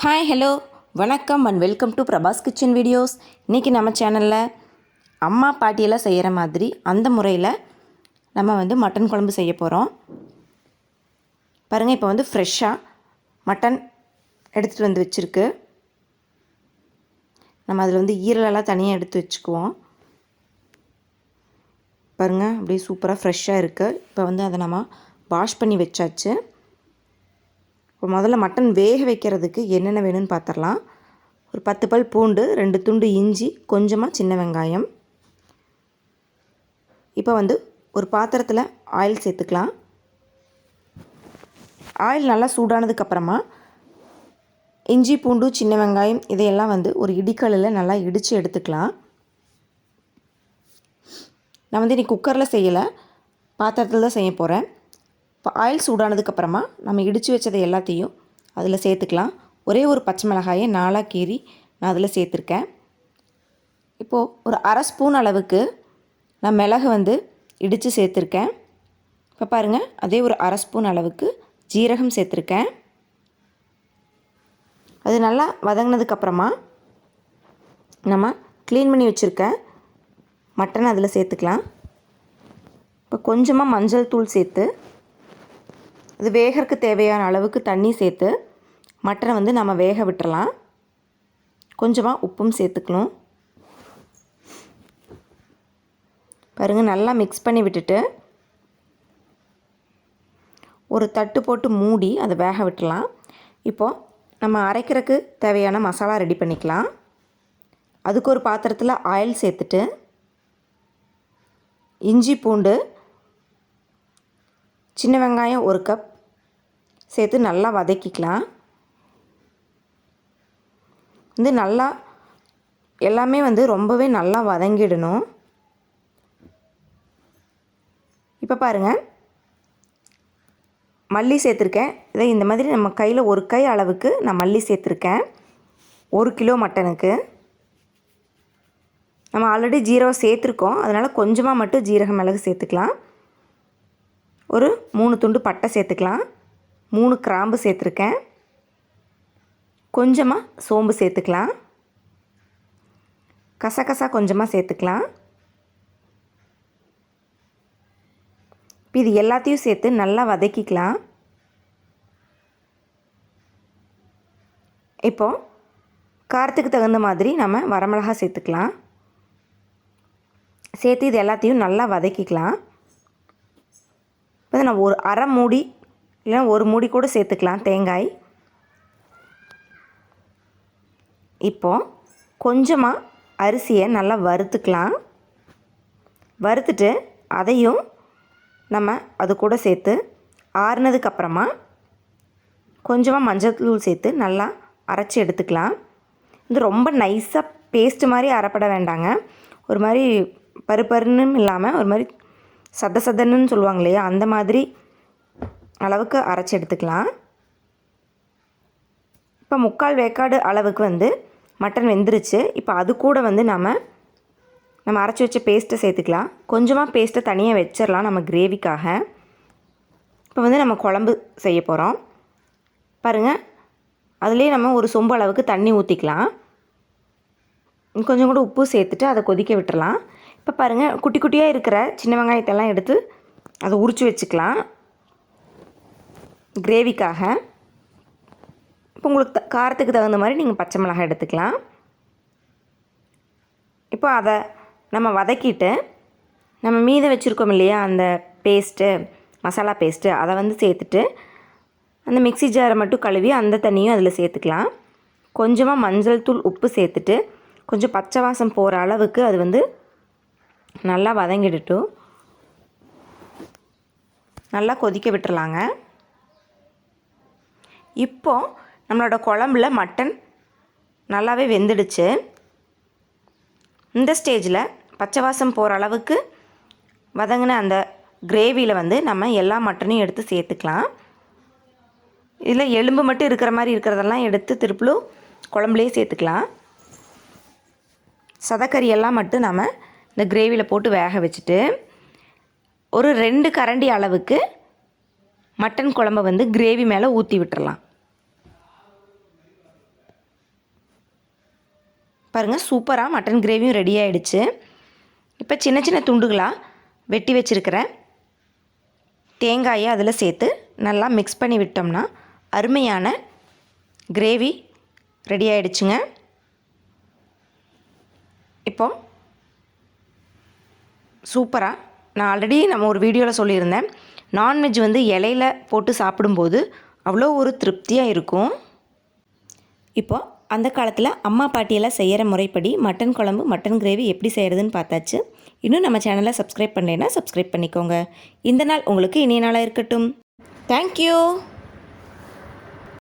Hi hello வணக்கம் and welcome to Prabhas kitchen videos. இன்றைக்கி நம்ம சேனலில் அம்மா பாட்டியெல்லாம் செய்கிற மாதிரி அந்த முறையில் நம்ம மட்டன் குழம்பு செய்ய போகிறோம். பாருங்கள், இப்போ ஃப்ரெஷ்ஷாக மட்டன் எடுத்துகிட்டு வச்சுருக்கு. நம்ம அதில் ஈரலெல்லாம் தனியாக எடுத்து வச்சுக்குவோம். பாருங்கள், அப்படியே சூப்பராக ஃப்ரெஷ்ஷாக இருக்குது. இப்போ அதை நம்ம வாஷ் பண்ணி வச்சாச்சு. இப்போ முதல்ல மட்டன் வேக வைக்கிறதுக்கு என்னென்ன வேணும்னு பார்த்துடலாம். ஒரு 10 பல் பூண்டு, 2 துண்டு இஞ்சி, கொஞ்சமாக சின்ன வெங்காயம். இப்போ ஒரு பாத்திரத்தில் ஆயில் சேர்த்துக்கலாம். ஆயில் நல்லா சூடானதுக்கப்புறமா இஞ்சி, பூண்டு, சின்ன வெங்காயம் இதையெல்லாம் ஒரு இடிக்கல்லில் நல்லா இடித்து எடுத்துக்கலாம். நான் இன்றைக்கி குக்கரில் செய்யலை, பாத்திரத்தில் தான் செய்ய போகிறேன். இப்போ ஆயில் சூடானதுக்கப்புறமா நம்ம இடித்து வச்சதை எல்லாத்தையும் அதில் சேர்த்துக்கலாம். ஒரே ஒரு பச்சை மிளகாயை 4 கீறி நான் அதில் சேர்த்துருக்கேன். இப்போது ஒரு அரை ஸ்பூன் அளவுக்கு நான் மிளகு இடித்து சேர்த்துருக்கேன். இப்போ பாருங்கள், அதே ஒரு அரை ஸ்பூன் அளவுக்கு ஜீரகம் சேர்த்துருக்கேன். அது நல்லா வதங்கினதுக்கப்புறமா நம்ம க்ளீன் பண்ணி வச்சுருக்க மட்டன் அதில் சேர்த்துக்கலாம். இப்போ கொஞ்சமாக மஞ்சள் தூள் சேர்த்து அது வேகறதுக்கு தேவையான அளவுக்கு தண்ணி சேர்த்து மட்டனை நம்ம வேக விட்டுறலாம். கொஞ்சமாக உப்பும் சேர்த்துக்கணும். பாருங்கள், நல்லா மிக்ஸ் பண்ணி விட்டுட்டு ஒரு தட்டு போட்டு மூடி அதை வேக விட்டுறலாம். இப்போது நம்ம அரைக்கிறதுக்கு தேவையான மசாலா ரெடி பண்ணிக்கலாம். அதுக்கு ஒரு பாத்திரத்தில் ஆயில் சேர்த்துட்டு இஞ்சி, பூண்டு, சின்ன வெங்காயம் 1 கப் சேர்த்து நல்லா வதக்கிக்கலாம். நல்லா எல்லாமே ரொம்பவே நல்லா வதங்கிடணும். இப்போ பாருங்கள், மல்லி சேர்த்துருக்கேன். இதை இந்த மாதிரி நம்ம கையில் ஒரு கை அளவுக்கு நான் மல்லி சேர்த்துருக்கேன். 1 கிலோ மட்டனுக்கு. நம்ம ஆல்ரெடி ஜீரகம் சேர்த்துருக்கோம், அதனால் கொஞ்சமாக மட்டும் ஜீரக மிளகு சேர்த்துக்கலாம். ஒரு 3 துண்டு பட்டை சேர்த்துக்கலாம். 3 கிராம்பு சேர்த்துருக்கேன். கொஞ்சமாக சோம்பு சேர்த்துக்கலாம். கசகசா கொஞ்சமாக சேர்த்துக்கலாம். இப்போ இது எல்லாத்தையும் சேர்த்து நல்லா வதக்கிக்கலாம். இப்போது காரத்துக்கு தகுந்த மாதிரி நம்ம வரமிளகாய் சேர்த்துக்கலாம். சேர்த்து இது எல்லாத்தையும் நல்லா வதக்கிக்கலாம். இப்போ நான் ஒரு அரை மூடி இல்லைனா ஒரு மூடி கூட சேர்த்துக்கலாம் தேங்காய். இப்போது கொஞ்சமாக அரிசியை நல்லா வறுத்துக்கலாம். வறுத்துட்டு அதையும் நம்ம அது கூட சேர்த்து ஆறுனதுக்கப்புறமா கொஞ்சமாக மஞ்சள் தூள் சேர்த்து நல்லா அரைச்சி எடுத்துக்கலாம். ரொம்ப நைஸாக பேஸ்ட்டு மாதிரி அரைப்பட வேண்டாங்க. ஒரு மாதிரி பருப்பருன்னு இல்லாமல் ஒரு மாதிரி சதன்னு சொல்லுவாங்க இல்லையா, அந்த மாதிரி அளவுக்கு அரைச்சி எடுத்துக்கலாம். இப்போ 3/4 வேக்காடு அளவுக்கு மட்டன் வெந்துருச்சு. இப்போ அது கூட நம்ம அரைச்சி வச்ச பேஸ்ட்டை சேர்த்துக்கலாம். கொஞ்சமாக பேஸ்ட்டை தனியாக வச்சிடலாம் நம்ம கிரேவிக்காக. இப்போ நம்ம குழம்பு செய்ய போகிறோம். பாருங்கள், அதுலேயே நம்ம ஒரு சொம்பு அளவுக்கு தண்ணி ஊற்றிக்கலாம். கொஞ்சம் கூட உப்பு சேர்த்துட்டு அதை கொதிக்க விட்டுறலாம். இப்போ பாருங்கள், குட்டி குட்டியாக இருக்கிற சின்ன வெங்காயத்தெல்லாம் எடுத்து அதை உரித்து வச்சுக்கலாம் கிரேவிக்காக. இப்போ உங்களுக்கு காரத்துக்கு தகுந்த மாதிரி நீங்கள் பச்சை மிளகாய் எடுத்துக்கலாம். இப்போ அதை நம்ம வதக்கிட்டு நம்ம மீதம் வச்சுருக்கோம் இல்லையா அந்த பேஸ்ட்டு, மசாலா பேஸ்ட்டு, அதை சேர்த்துட்டு அந்த மிக்ஸி ஜாரை மட்டும் கழுவி அந்த தண்ணியும் அதில் சேர்த்துக்கலாம். கொஞ்சமாக மஞ்சள் தூள், உப்பு சேர்த்துட்டு கொஞ்சம் பச்சை வாசம் போகிற அளவுக்கு அது நல்லா வதங்கிடட்டும். நல்லா கொதிக்க விட்டுறலாங்க. இப்போது நம்மளோட குழம்புல மட்டன் நல்லாவே வெந்துடுச்சு. இந்த ஸ்டேஜில் பச்சை வாசம் போகிற அளவுக்கு வதங்கின அந்த கிரேவியில் நம்ம எல்லா மட்டனையும் எடுத்து சேர்த்துக்கலாம். இதில் எலும்பு மட்டும் இருக்கிற மாதிரி இருக்கிறதெல்லாம் எடுத்து திருப்பிலும் குழம்புலேயே சேர்த்துக்கலாம். சதக்கறியெல்லாம் மட்டும் நம்ம இந்த கிரேவியில் போட்டு வேக வச்சுட்டு ஒரு 2 கரண்டி அளவுக்கு மட்டன் குழம்பை கிரேவி மேலே ஊற்றி விட்டுறலாம். பாருங்கள் சூப்பராக மட்டன் கிரேவியும் ரெடி ஆகிடுச்சு. இப்போ சின்ன சின்ன துண்டுகளாக வெட்டி வச்சுருக்கிற தேங்காயை அதில் சேர்த்து நல்லா மிக்ஸ் பண்ணி விட்டோம்னா அருமையான கிரேவி ரெடி ஆகிடுச்சுங்க. இப்போது சூப்பராக நான் ஆல்ரெடி நம்ம ஒரு வீடியோவில் சொல்லியிருந்தேன், நான்வெஜ் வந்து இலையில போட்டு சாப்பிடும்போது அவ்வளோ ஒரு திருப்தியாக இருக்கும். இப்போது அந்த காலத்தில் அம்மா பாட்டியெல்லாம் செய்கிற முறைப்படி மட்டன் குழம்பு மட்டன் கிரேவி எப்படி செய்கிறதுன்னு பார்த்தாச்சு. இன்னும் நம்ம சேனலை சப்ஸ்கிரைப் பண்ணலைன்னா சப்ஸ்கிரைப் பண்ணிக்கோங்க. இந்த நாள் உங்களுக்கு இனிய நாளாக இருக்கட்டும். தேங்க்யூ.